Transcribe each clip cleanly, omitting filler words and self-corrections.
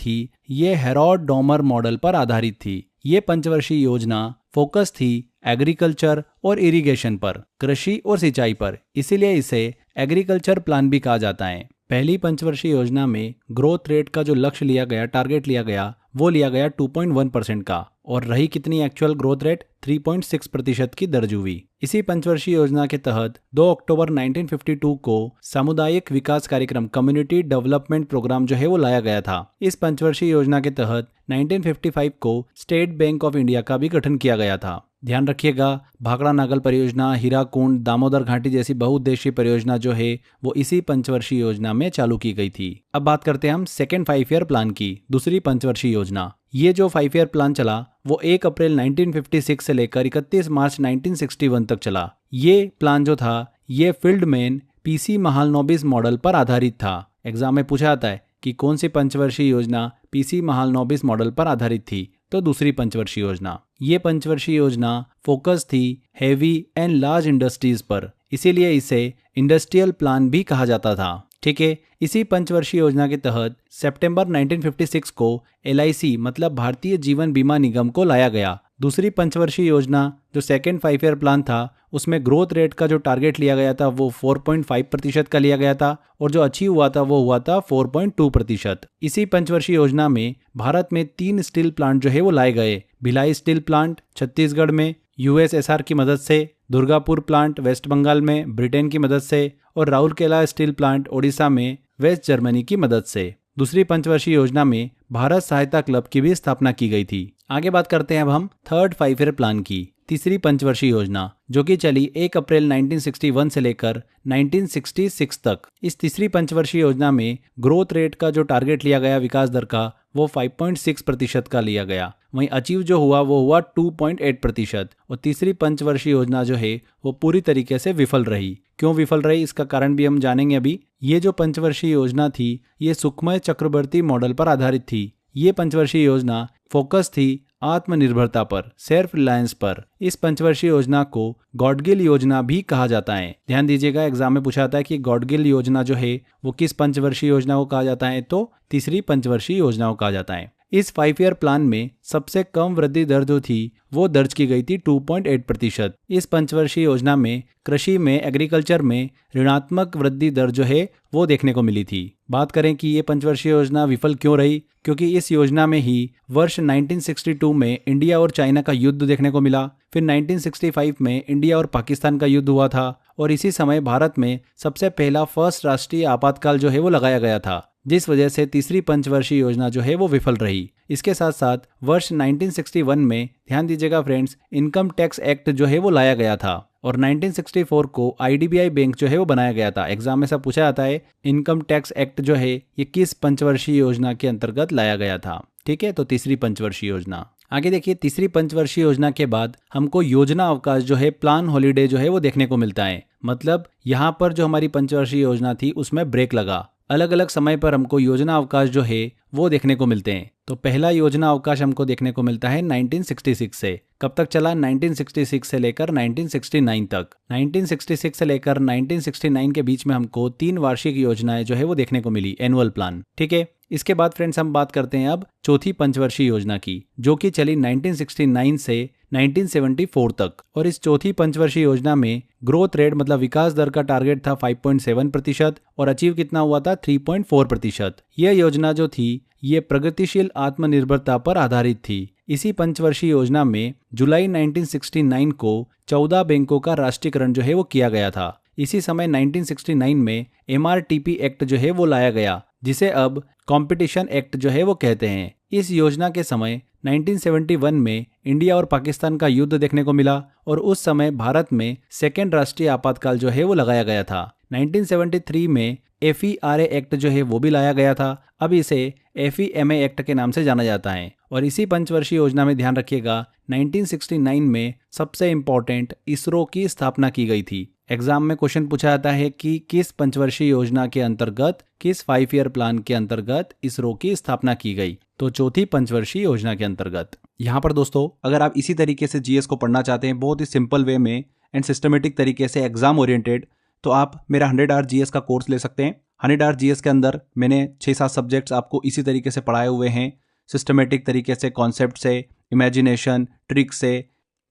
थी ये Herod Domar model पर आधारित थी। ये पंचवर्षीय योजना फोकस थी एग्रीकल्चर और इरिगेशन पर, कृषि और सिंचाई पर, इसीलिए इसे एग्रीकल्चर प्लान भी कहा जाता है। पहली पंचवर्षीय योजना में ग्रोथ रेट का जो लक्ष्य लिया गया, टारगेट लिया गया, वो लिया गया 2.1% का, और रही कितनी एक्चुअल ग्रोथ रेट? 3.6% की दर्ज हुई। इसी पंचवर्षीय योजना के तहत 2 अक्टूबर 1952 को सामुदायिक विकास कार्यक्रम कम्युनिटी डेवलपमेंट प्रोग्राम जो है वो लाया गया था। इस पंचवर्षीय योजना के तहत 1955 को स्टेट बैंक ऑफ इंडिया का भी गठन किया गया था। ध्यान रखिएगा, भाखड़ा नागल परियोजना, हीराकुंड, दामोदर घाटी जैसी बहुउद्देशीय परियोजना जो है वो इसी पंचवर्षीय योजना में चालू की गई थी। अब बात करते हैं हम सेकेंड 5 ईयर प्लान की, दूसरी पंचवर्षीय योजना। ये जो 5 ईयर प्लान चला वो 1 अप्रैल 1956 से लेकर 31 मार्च 1961 तक चला। ये प्लान जो था ये फील्डमैन पीसी महालनोबिस मॉडल पर आधारित था। एग्जाम में पूछा जाता है कि कौन सी पंचवर्षीय योजना पीसी महालनोबिस मॉडल पर आधारित थी, तो दूसरी पंचवर्षीय योजना। ये पंचवर्षीय योजना फोकस थी हेवी एंड लार्ज इंडस्ट्रीज पर, इसीलिए इसे इंडस्ट्रियल प्लान भी कहा जाता था। ठीक है, इसी पंचवर्षीय योजना के तहत सितंबर 1956 को LIC मतलब भारतीय जीवन बीमा निगम को लाया गया। दूसरी पंचवर्षीय योजना जो सेकेंड 5 ईयर प्लान था उसमें ग्रोथ रेट का जो टारगेट लिया गया था वो 4.5% का लिया गया था, और जो अचीव हुआ था वो हुआ था 4.2%। इसी पंचवर्षीय योजना में भारत में 3 स्टील प्लांट जो है वो लाए गए। भिलाई स्टील प्लांट छत्तीसगढ़ में USSR की मदद से, दुर्गापुर प्लांट वेस्ट बंगाल में ब्रिटेन की मदद से, और राउरकेला स्टील प्लांट ओडिशा में वेस्ट जर्मनी की मदद से। दूसरी पंचवर्षीय योजना में भारत सहायता क्लब की भी स्थापना की गई थी। आगे बात करते हैं अब हम थर्ड 5 ईयर प्लान की, तीसरी पंचवर्षीय योजना, जो कि चली 1 अप्रैल 1961 से लेकर 1966 तक। इस तीसरी पंचवर्षीय योजना में ग्रोथ रेट का जो टारगेट लिया गया विकास दर का वो 5.6% का लिया गया। वहीं अचीव जो हुआ वो हुआ 2.8%। और तीसरी पंचवर्षीय योजना जो है वो पूरी तरीके से विफल रही। क्यों विफल रही इसका कारण भी हम जानेंगे अभी। ये जो पंचवर्षीय योजना थी ये सुखमय चक्रवर्ती मॉडल पर आधारित थी। ये पंचवर्षीय योजना फोकस थी आत्मनिर्भरता पर, सेल्फ रिलायंस पर। इस पंचवर्षीय योजना को गॉडगिल योजना भी कहा जाता है। ध्यान दीजिएगा, एग्जाम में पूछा जाता है कि गॉडगिल योजना जो है वो किस पंचवर्षीय योजना को कहा जाता है, तो तीसरी पंचवर्षीय योजना को कहा जाता है। इस 5 ईयर प्लान में सबसे कम वृद्धि दर जो थी वो दर्ज की गई थी 2.8%। इस पंचवर्षीय योजना में कृषि में, एग्रीकल्चर में ऋणात्मक वृद्धि दर जो है वो देखने को मिली थी। बात करें कि ये पंचवर्षीय योजना विफल क्यों रही, क्योंकि इस योजना में ही वर्ष 1962 में इंडिया और चाइना का युद्ध देखने को मिला। फिर 1965 में इंडिया और पाकिस्तान का युद्ध हुआ था, और इसी समय भारत में सबसे पहला फर्स्ट राष्ट्रीय आपातकाल जो है वो लगाया गया था, जिस वजह से तीसरी पंचवर्षीय योजना जो है वो विफल रही। इसके साथ साथ वर्ष 1961 में, ध्यान दीजिएगा फ्रेंड्स, इनकम टैक्स एक्ट जो है वो लाया गया था, और 1964 को IDBI बैंक जो है वो बनाया गया था। एग्जाम में सब पूछा जाता है इनकम टैक्स एक्ट जो है ये किस पंचवर्षीय योजना के अंतर्गत लाया गया था। ठीक है, तो तीसरी पंचवर्षीय योजना। आगे देखिए, तीसरी पंचवर्षीय योजना के बाद हमको योजना अवकाश जो है, प्लान हॉलीडे जो है वो देखने को मिलता है। मतलब यहाँ पर जो हमारी पंचवर्षीय योजना थी उसमें ब्रेक लगा। अलग अलग समय पर हमको योजना अवकाश जो है वो देखने को मिलते हैं। तो पहला योजना अवकाश हमको देखने को मिलता है 1966 से। कब तक चला? 1966 से लेकर 1969 तक। 1966 से लेकर 1969 के बीच में हमको 3 वार्षिक योजनाएं जो है वो देखने को मिली, एनुअल प्लान। ठीक है, इसके बाद फ्रेंड्स हम बात करते हैं अब चौथी पंचवर्षीय योजना की, जो कि चली 1969 से 1974 तक। और इस चौथी पंचवर्षीय योजना में ग्रोथ रेट मतलब विकास दर का टारगेट था 5.7% और अचीव कितना हुआ था? 3.4%। यह योजना जो थी ये प्रगतिशील आत्मनिर्भरता पर आधारित थी। इसी पंचवर्षीय योजना में जुलाई 1969 को 14 बैंकों का राष्ट्रीयकरण जो है वो किया गया था। इसी समय 1969 में MRTP एक्ट जो है वो लाया गया, जिसे अब कंपटीशन एक्ट जो है वो कहते हैं। इस योजना के समय 1971 में इंडिया और पाकिस्तान का युद्ध देखने को मिला, और उस समय भारत में सेकेंड राष्ट्रीय आपातकाल जो है वो लगाया गया था। 1973 में FERA एक्ट जो है वो भी लाया गया था। अब इसे FEMA एक्ट के नाम से जाना जाता है। और इसी पंचवर्षीय योजना में ध्यान रखिएगा 1969 में सबसे इम्पोर्टेंट इसरो की स्थापना की गई थी। एग्जाम में क्वेश्चन पूछा जाता है कि किस पंचवर्षीय योजना के अंतर्गत, किस 5 ईयर प्लान के अंतर्गत इसरो की स्थापना की गई, तो चौथी पंचवर्षीय योजना के अंतर्गत। यहाँ पर दोस्तों अगर आप इसी तरीके से GS को पढ़ना चाहते हैं बहुत ही सिंपल वे में एंड सिस्टमेटिक तरीके से एग्जाम ओरिएंटेड, तो आप मेरा 100 आवर जीएस का कोर्स ले सकते हैं। 100 आवर जीएस के अंदर मैंने 6-7 सब्जेक्ट्स आपको इसी तरीके से पढ़ाए हुए हैं, सिस्टमेटिक तरीके से, कॉन्सेप्ट से, इमेजिनेशन, ट्रिक से,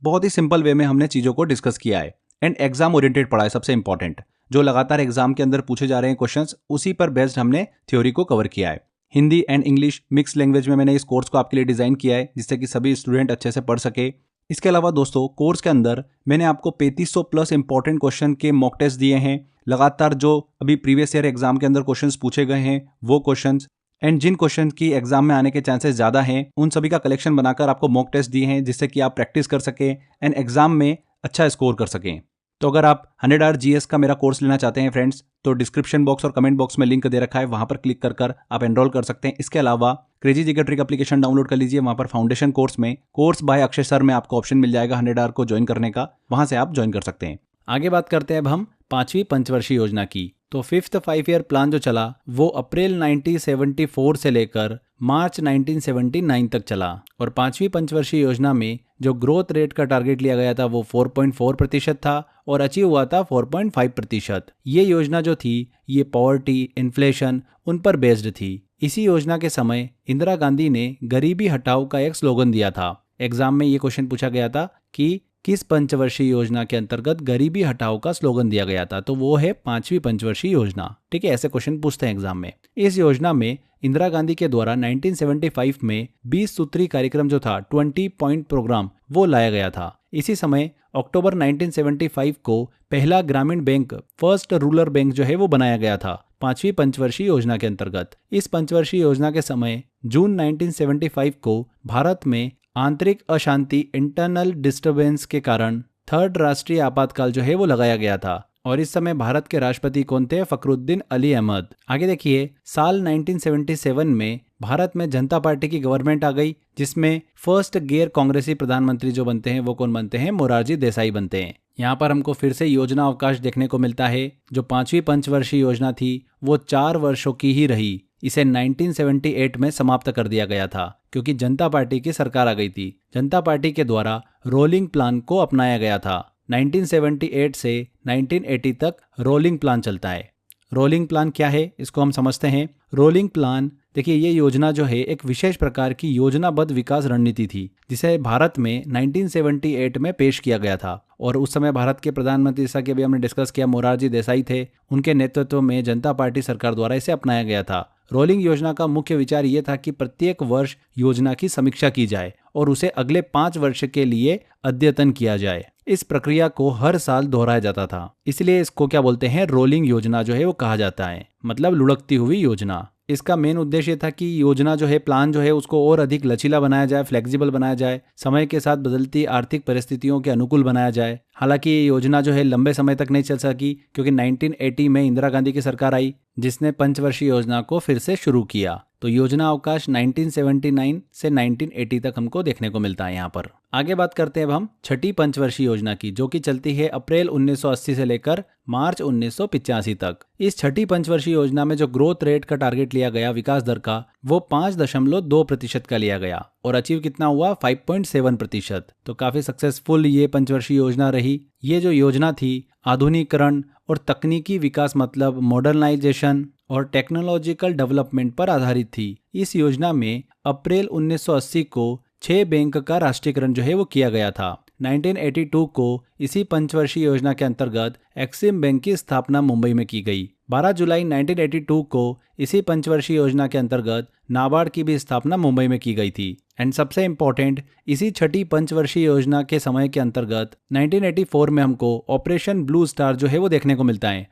बहुत ही सिंपल वे में हमने चीज़ों को डिस्कस किया है। एंड एग्जाम ओरिएंटेड पढ़ा है, सबसे इंपॉर्टेंट, जो लगातार एग्जाम के अंदर पूछे जा रहे हैं क्वेश्चंस, उसी पर बेस्ड हमने थ्योरी को कवर किया है। Hindi and English mix language में मैंने इस कोर्स को आपके लिए डिज़ाइन किया है, जिससे कि सभी स्टूडेंट अच्छे से पढ़ सके। इसके अलावा दोस्तों, कोर्स के अंदर मैंने आपको 3500 प्लस इंपॉर्टेंट क्वेश्चन के मॉक टेस्ट दिए हैं। लगातार जो अभी प्रीवियस ईयर एग्जाम के अंदर क्वेश्चंस पूछे गए हैं वो क्वेश्चंस, एंड जिन क्वेश्चन की एग्जाम में आने के चांसेस ज़्यादा हैं, उन सभी का कलेक्शन बनाकर आपको मॉक टेस्ट दिए हैं, जिससे कि आप प्रैक्टिस कर सकें एंड एग्जाम में अच्छा स्कोर कर सकें। तो अगर आप 100 आवर जीएस का मेरा कोर्स लेना चाहते हैं फ्रेंड्स, तो डिस्क्रिप्शन बॉक्स और कमेंट बॉक्स में लिंक दे रखा है, वहां पर क्लिक कर आप एनरोल कर सकते हैं। इसके अलावा crazy GK trick application download कर लीजिए, वहां पर फाउंडेशन कोर्स में कोर्स बाय अक्षय सर में आपको ऑप्शन मिल जाएगा 100 आवर को ज्वाइन करने का, वहां से आप ज्वाइन कर सकते हैं। आगे बात करते हैं अब हम 5वीं पंचवर्षीय योजना की। तो 5th 5 ईयर प्लान जो चला वो अप्रैल 1974 से लेकर मार्च 1979 तक चला, और 5वीं पंचवर्षीय योजना में जो ग्रोथ रेट का टारगेट लिया गया था वो 4.4% था और अचीव हुआ था 4.5%। ये योजना जो थी ये पॉवर्टी, इन्फ्लेशन, उन पर बेस्ड थी। इसी योजना के समय इंदिरा गांधी ने गरीबी हटाओ का एक स्लोगन दिया था। एग्जाम में ये क्वेश्चन पूछा गया था कि किस पंचवर्षीय योजना के अंतर्गत गरीबी हटाओ का स्लोगन दिया गया था, तो वो है 5वीं पंचवर्षीय योजना। ठीक है, ऐसे क्वेश्चन पूछते हैं एग्जाम में। इस योजना में इंदिरा गांधी के द्वारा 1975 में 20 सूत्री कार्यक्रम जो था, 20 पॉइंट प्रोग्राम, वो लाया गया था। इसी समय अक्टूबर 1975 को पहला ग्रामीण बैंक, फर्स्ट रूरल बैंक जो है वो बनाया गया था 5वीं पंचवर्षीय योजना के अंतर्गत। इस पंचवर्षीय योजना के समय जून 1975 को भारत में आंतरिक अशांति, इंटरनल डिस्टरबेंस के कारण 3rd राष्ट्रीय आपातकाल जो है वो लगाया गया था, और इस समय भारत के राष्ट्रपति कौन थे? फखरुद्दीन अली अहमद। आगे देखिए, साल 1977 में भारत में जनता पार्टी की गवर्नमेंट आ गई, जिसमें फर्स्ट गैर कांग्रेसी प्रधानमंत्री जो बनते हैं वो कौन बनते हैं? मोरारजी देसाई बनते हैं। यहाँ पर हमको फिर से योजना अवकाश देखने को मिलता है। जो 5वीं पंचवर्षीय योजना थी वो 4 वर्षों की ही रही। इसे 1978 में समाप्त कर दिया गया था, क्योंकि जनता पार्टी की सरकार आ गई थी। जनता पार्टी के द्वारा रोलिंग प्लान को अपनाया गया था। 1978 से 1980 तक रोलिंग प्लान चलता है। रोलिंग प्लान क्या है, इसको हम समझते हैं। रोलिंग प्लान, देखिए, ये योजना जो है एक विशेष प्रकार की योजनाबद्ध विकास रणनीति थी, जिसे भारत में 1978 में पेश किया गया था। और उस समय भारत के प्रधानमंत्री, जैसा कि अभी हमने डिस्कस किया, मोरारजी देसाई थे। उनके नेतृत्व में जनता पार्टी सरकार द्वारा इसे अपनाया गया था। रोलिंग योजना का मुख्य विचार ये था कि प्रत्येक वर्ष योजना की समीक्षा की जाए और उसे अगले 5 वर्ष के लिए अद्यतन किया जाए। इस प्रक्रिया को हर साल दोहराया जाता था, इसलिए इसको क्या बोलते हैं? रोलिंग योजना जो है वो कहा जाता है, मतलब लुढ़कती हुई योजना। इसका मेन उद्देश्य था कि योजना जो है, प्लान जो है, उसको और अधिक लचीला बनाया जाए, फ्लेक्सिबल बनाया जाए, समय के साथ बदलती आर्थिक परिस्थितियों के अनुकूल बनाया जाए। हालांकि ये योजना जो है लंबे समय तक नहीं चल सकी, क्योंकि 1980 में इंदिरा गांधी की सरकार आई, जिसने पंचवर्षीय योजना को फिर से शुरू किया। तो योजना अवकाश 1979 से 1980 तक हमको देखने को मिलता है यहाँ पर। आगे बात करते हैं अब हम 6ठी पंचवर्षीय योजना की, जो कि चलती है अप्रैल 1980 से लेकर मार्च 1985 तक। इस 6ठी पंचवर्षीय योजना में जो ग्रोथ रेट का टारगेट लिया गया, विकास दर का, वो 5.2% का लिया गया, और अचीव कितना हुआ? 5.7%। तो काफी सक्सेसफुल ये पंचवर्षीय योजना रही। ये जो योजना थी आधुनिकीकरण और तकनीकी विकास, मतलब मॉडर्नाइजेशन और टेक्नोलॉजिकल डेवलपमेंट पर आधारित थी। इस योजना में अप्रैल 1980 को 6 बैंक का राष्ट्रीयकरण जो है वो किया गया था। 1982 को इसी पंचवर्षीय योजना के अंतर्गत एक्सिम बैंक की स्थापना मुंबई में की गई। 12 जुलाई 1982 को इसी पंचवर्षीय योजना के अंतर्गत नाबार्ड की भी स्थापना मुंबई में की गई थी। एंड सबसे इम्पोर्टेंट, इसी 6ठी पंचवर्षीय योजना के समय के अंतर्गत 1984 में हमको ऑपरेशन ब्लू स्टार जो है वो देखने को मिलता है।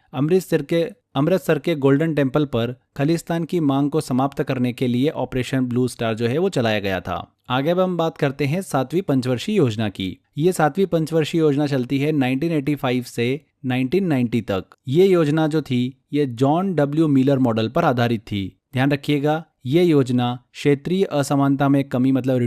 अमृतसर के गोल्डन टेम्पल पर खालिस्तान की मांग को समाप्त करने के लिए ऑपरेशन ब्लू स्टार जो है वो चलाया गया था। आगे अब हम बात करते हैं 7वीं पंचवर्षीय योजना की। ये 7वीं पंचवर्षीय योजना चलती है 1985 से 1990 तक। ये योजना जो थी ये जॉन डब्ल्यू मिलर मॉडल पर आधारित थी। ध्यान रखिएगा, ये योजना क्षेत्रीय असमानता में कमी, मतलब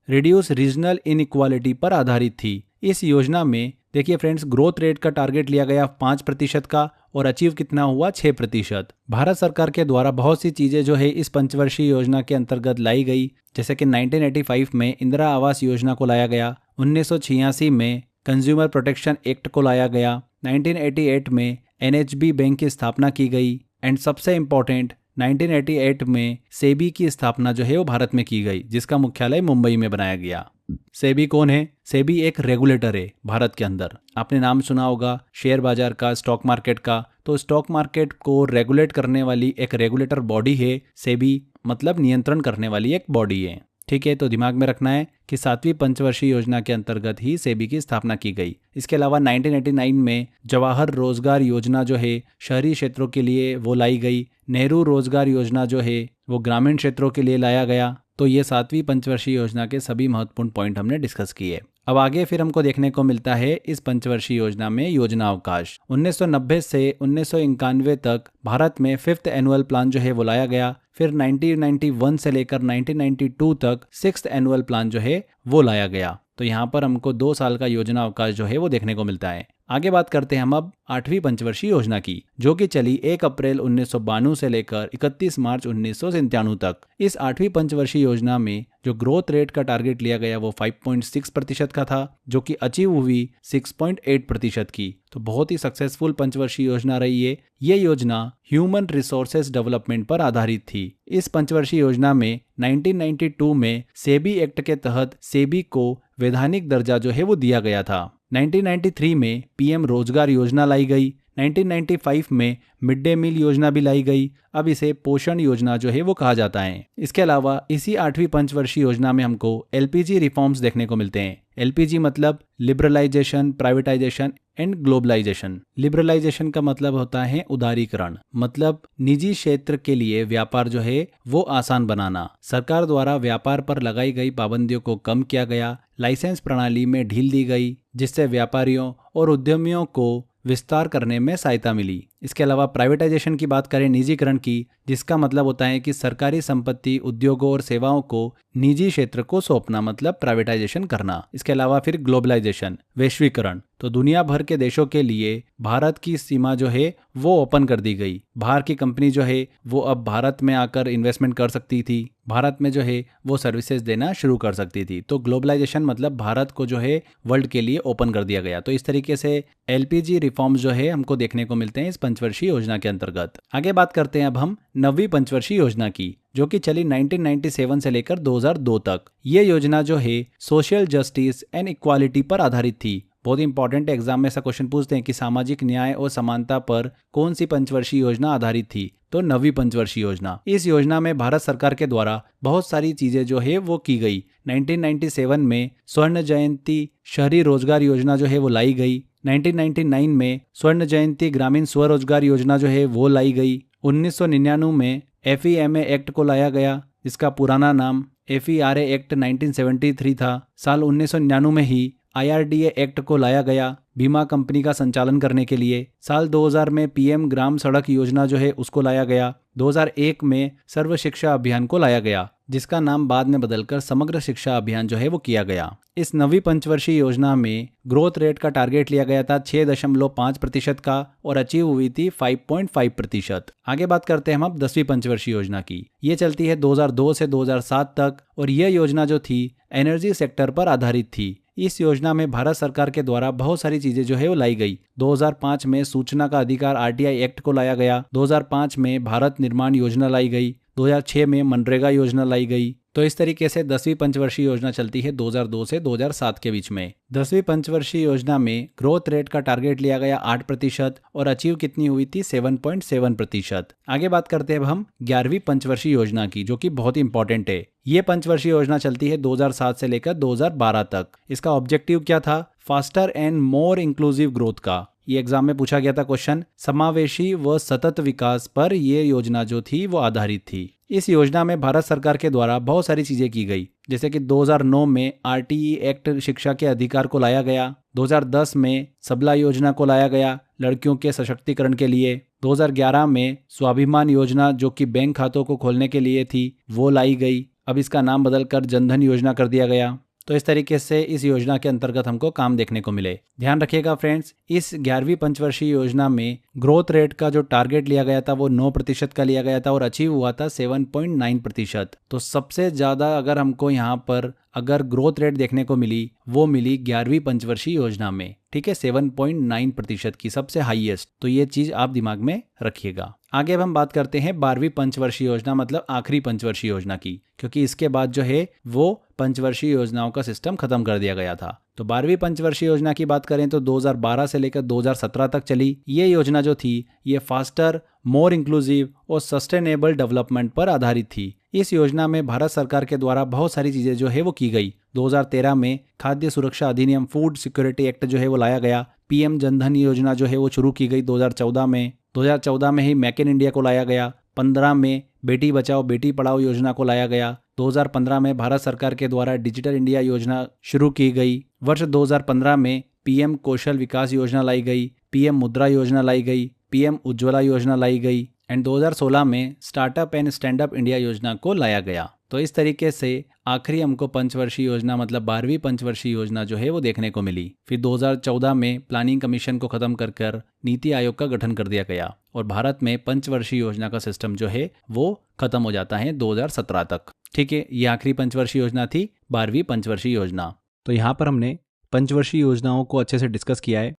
रिड्यूस रीजनल इनइक्वालिटी पर आधारित थी। इस योजना में देखिए फ्रेंड्स, ग्रोथ रेट का टारगेट लिया गया 5% का, और अचीव कितना हुआ? 6%। भारत सरकार के द्वारा बहुत सी चीजें जो है इस पंचवर्षीय योजना के अंतर्गत लाई गई, जैसे कि 1985 में इंदिरा आवास योजना को लाया गया, 1986 में कंज्यूमर प्रोटेक्शन एक्ट को लाया गया, 1988 में NHB बैंक की स्थापना की गई। एंड सबसे इम्पोर्टेंट 1988 में सेबी की स्थापना जो है वो भारत में की गई, जिसका मुख्यालय मुंबई में बनाया गया। सेबी कौन है? सेबी एक रेगुलेटर है भारत के अंदर। आपने नाम सुना होगा शेयर बाजार का, स्टॉक मार्केट का। तो स्टॉक मार्केट को रेगुलेट करने वाली एक रेगुलेटर बॉडी है सेबी, मतलब नियंत्रण करने वाली एक बॉडी है। ठीक है, तो दिमाग में रखना है कि 7वीं पंचवर्षीय योजना के अंतर्गत ही सेबी की स्थापना की गई। इसके अलावा 1989 में जवाहर रोजगार योजना जो है शहरी क्षेत्रों के लिए वो लाई गई। नेहरू रोजगार योजना जो है वो ग्रामीण क्षेत्रों के लिए लाया गया। तो ये 7वीं पंचवर्षीय योजना के सभी महत्वपूर्ण पॉइंट हमने डिस्कस किए। अब आगे फिर हमको देखने को मिलता है इस पंचवर्षीय योजना में योजना अवकाश। 1990 से 1991 तक भारत में 5th एनुअल प्लान जो है वो लाया गया। फिर 1991 से लेकर 1992 तक 6th एनुअल प्लान जो है वो लाया गया। तो यहाँ पर हमको 2 साल का योजना अवकाश जो है वो देखने को मिलता है। आगे बात करते हैं हम अब 8वीं पंचवर्षीय योजना की, जो कि चली 1 अप्रैल 1992 से लेकर 31 मार्च 1997 तक। इस 8वीं पंचवर्षीय योजना में जो ग्रोथ रेट का टारगेट लिया गया वो 5.6% का था, जो कि अचीव हुई 6.8% की। तो बहुत ही सक्सेसफुल पंचवर्षीय योजना रही है। ये योजना ह्यूमन रिसोर्सेज डेवलपमेंट पर आधारित थी। इस पंचवर्षीय योजना में 1992 में सेबी एक्ट के तहत सेबी को वैधानिक दर्जा जो है वो दिया गया था। 1993 में पीएम रोजगार योजना लाई गई। 1995 में मिड डे मील योजना भी लाई गई। अब इसे पोषण योजना जो है वो कहा जाता है। इसके अलावा इसी 8वीं पंचवर्षीय योजना में हमको एलपीजी रिफॉर्म्स देखने को मिलते हैं। एलपीजी मतलब liberalisation, privatisation and globalisation. Liberalisation का मतलब होता है उदारीकरण, मतलब निजी क्षेत्र के लिए व्यापार जो है वो आसान बनाना। सरकार द्वारा व्यापार पर लगाई गई पाबंदियों को कम किया गया। लाइसेंस प्रणाली में ढील दी गई, जिससे व्यापारियों और उद्यमियों को विस्तार करने में सहायता मिली। इसके अलावा प्राइवेटाइजेशन की बात करें, निजीकरण की, जिसका मतलब होता है कि सरकारी संपत्ति, उद्योगों और सेवाओं को निजी क्षेत्र को सौंपना, मतलब प्राइवेटाइजेशन करना। इसके अलावा फिर ग्लोबलाइजेशन, वैश्वीकरण। तो दुनिया भर के देशों के लिए भारत की सीमा जो है वो ओपन कर दी गई। बाहर की कंपनी जो है वो अब भारत में आकर इन्वेस्टमेंट कर सकती थी, भारत में जो है वो सर्विसेज देना शुरू कर सकती थी। तो ग्लोबलाइजेशन मतलब भारत को जो है वर्ल्ड के लिए ओपन कर दिया गया। तो इस तरीके से एलपीजी रिफॉर्म्स जो है हमको देखने को मिलते हैं इस पंचवर्षीय योजना के अंतर्गत। आगे बात करते हैं अब हम 9वीं पंचवर्षीय योजना की, जो कि चली 1997 से लेकर 2002 तक। ये योजना जो है सोशल जस्टिस एंड इक्वालिटी पर आधारित थी। बहुत इंपॉर्टेंट एग्जाम में ऐसा क्वेश्चन पूछते हैं कि सामाजिक न्याय और समानता पर कौन सी पंचवर्षीय योजना आधारित थी? तो 9वीं पंचवर्षीय योजना। इस योजना में भारत सरकार के द्वारा बहुत सारी चीजें जो है वो की गई। 1997 में स्वर्ण जयंती शहरी रोजगार योजना जो है वो लाई गई। 1999 में स्वर्ण जयंती ग्रामीण स्वरोजगार योजना जो है वो लाई गई। 1999 में FEMA एक्ट को लाया गया, जिसका पुराना नाम FERA एक्ट 1973 था। साल 1999 में ही IRDA एक्ट को लाया गया बीमा कंपनी का संचालन करने के लिए। साल 2000 में PM ग्राम सड़क योजना जो है उसको लाया गया। 2001 में सर्व शिक्षा अभियान को लाया गया, जिसका नाम बाद में बदलकर समग्र शिक्षा अभियान जो है वो किया गया। इस 9वीं पंचवर्षीय योजना में ग्रोथ रेट का टारगेट लिया गया था 6.5% का और अचीव हुई थी 5.5%। आगे बात करते हैं हम अब 10वीं पंचवर्षीय योजना की। ये चलती है 2002 से 2007 तक और यह योजना जो थी एनर्जी सेक्टर पर आधारित थी। इस योजना में भारत सरकार के द्वारा बहुत सारी चीजें जो है वो लाई गई। 2005 में सूचना का अधिकार RTI एक्ट को लाया गया। 2005 में भारत निर्माण योजना लाई गई। 2006 में मनरेगा योजना लाई गई। तो इस तरीके से 10वीं पंचवर्षीय योजना चलती है 2002 से 2007 के बीच में। 10वीं पंचवर्षीय योजना में ग्रोथ रेट का टारगेट लिया गया 8% और अचीव कितनी हुई थी 7.7%। आगे बात करते हैं अब हम 11वीं पंचवर्षीय योजना की, जो कि बहुत ही इंपॉर्टेंट है। ये पंचवर्षीय योजना चलती है 2007 से लेकर 2012 तक। इसका ऑब्जेक्टिव क्या था? Faster and more inclusive growth का। ये एग्जाम में पूछा गया था क्वेश्चन। समावेशी व सतत विकास पर ये योजना जो थी वो आधारित थी। इस योजना में भारत सरकार के द्वारा बहुत सारी चीजें की गई, जैसे कि 2009 में RTE एक्ट शिक्षा के अधिकार को लाया गया। 2010 में सबला योजना को लाया गया लड़कियों के सशक्तिकरण के लिए। 2011 में स्वाभिमान योजना, जो कि बैंक खातों को खोलने के लिए थी, वो लाई गई। अब इसका नाम बदलकर जनधन योजना कर दिया गया। तो इस तरीके से इस योजना के अंतर्गत हमको काम देखने को मिले। ध्यान रखिएगा फ्रेंड्स, इस 11वीं पंचवर्षीय योजना में ग्रोथ रेट का जो टारगेट लिया गया था वो 9% का लिया गया था और अचीव हुआ था 7.9%। तो सबसे ज़्यादा अगर हमको यहाँ पर अगर ग्रोथ रेट देखने को मिली वो मिली 11वीं पंचवर्षीय योजना में, ठीक है, 7.9% की सबसे हाईएस्ट। तो ये चीज़ आप दिमाग में रखिएगा। आगे अब हम बात करते हैं 12वीं पंचवर्षीय योजना, मतलब आखिरी पंचवर्षीय योजना की, क्योंकि इसके बाद जो है वो पंचवर्षीय योजनाओं का सिस्टम खत्म कर दिया गया था। तो 12वीं पंचवर्षीय योजना की बात करें तो 2012 से लेकर 2017 तक चली। ये योजना जो थी ये फास्टर, मोर इंक्लूसिव और सस्टेनेबल डेवलपमेंट पर आधारित थी। इस योजना में भारत सरकार के द्वारा बहुत सारी चीज़ें जो है वो की गई। 2013 में खाद्य सुरक्षा अधिनियम, फूड सिक्योरिटी एक्ट जो है वो लाया गया। पीएम जनधन योजना जो है वो शुरू की गई 2014 में ही मेक इन इंडिया को लाया गया। 15 में बेटी बचाओ बेटी पढ़ाओ योजना को लाया गया। 2015 में भारत सरकार के द्वारा डिजिटल इंडिया योजना शुरू की गई। वर्ष 2015 में पीएम कौशल विकास योजना लाई गई, पीएम मुद्रा योजना लाई गई, पीएम उज्ज्वला योजना लाई गई एंड 2016 में startup and stand up India योजना को लाया गया। तो इस तरीके से आखिरी हमको पंचवर्षीय योजना मतलब 12वीं पंचवर्षीय योजना जो है वो देखने को मिली। फिर 2014 में प्लानिंग कमीशन को खत्म कर नीति आयोग का गठन कर दिया गया और भारत में पंचवर्षीय योजना का सिस्टम जो है वो खत्म हो जाता है 2017 तक। ठीक है, ये आखिरी पंचवर्षीय योजना थी, 12वीं पंचवर्षीय योजना। तो यहाँ पर हमने पंचवर्षीय योजनाओं को अच्छे से डिस्कस किया है।